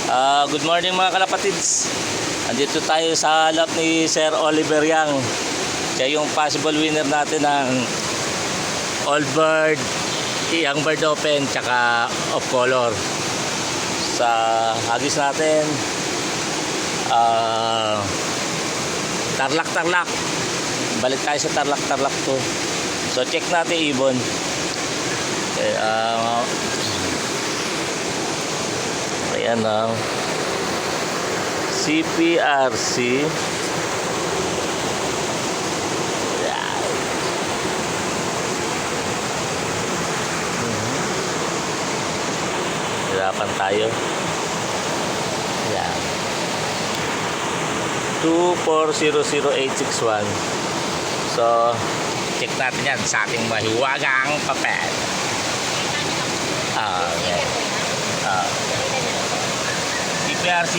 Good morning mga kalapatids. Andito tayo sa lap ni Sir Oliver Yang. Siya yung possible winner natin ng Old Bird, Young Bird Open, tsaka Off Color. Sa hagis natin, Tarlac. Balik tayo sa Tarlac to. So check natin ibon. Okay, ayan na. CPRC. Yan. Hirapan tayo. Yan. 2400861. So check natin yan sa ating mahiwagang papel. Okay. CPRC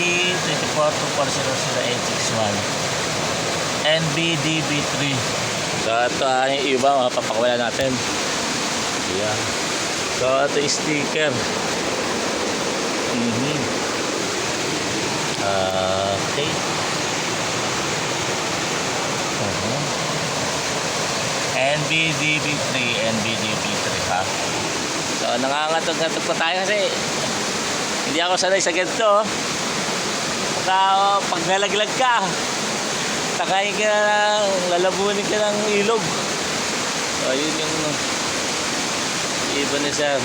24240861 NBDB3. So ito yung iba mapapakawala natin. Yan. So ito yung sticker. Okay. NBDB3 ha. So nangangatog-ngatog pa tayo kasi hindi ako sanay sa ganito. Pag nalaglag ka, takayin ka na, lalabunin ka ng ilog. So yun yung iba ni Sir.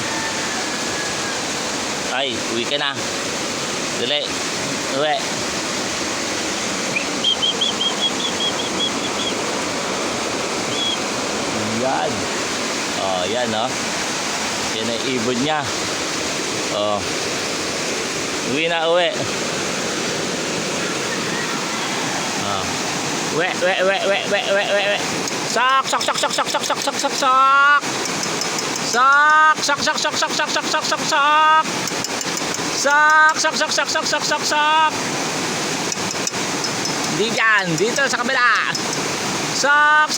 Ay, uwi ka na. Dali, uwi. Yan. Oh, yan oh. Yan ang ibon niya. Oh. Uwi na, uwi. Oh. Uwi. Sak. Sak. Dito sa kabila. Sak.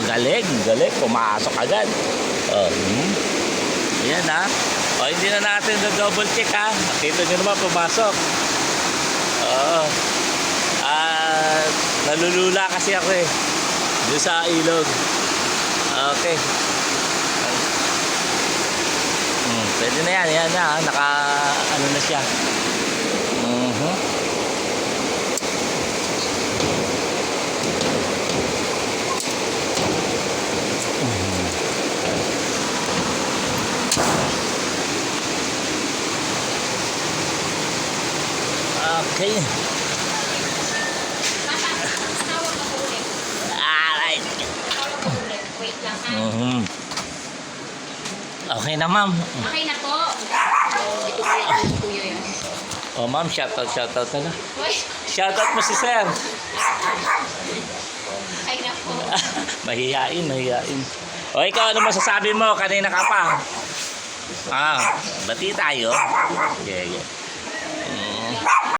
Galing. Pumasok agad. Oh. Ayan ha. O, hindi na natin double check ha. Nakita nyo naman pumasok. Oo. Nalulula kasi ako eh. Doon sa ilog. Okay. Pwede na yan. Yan na. Naka ano na siya. Okay. Alright. Okay na ma'am. Okay na po. Ito po yung kuya yan. Oh ma'am, shoutout na na. Shoutout mo si Sir. Ay na po. Mahihain. O ikaw, ano masasabi mo? Kanina ka pa. Bati tayo. Yeah.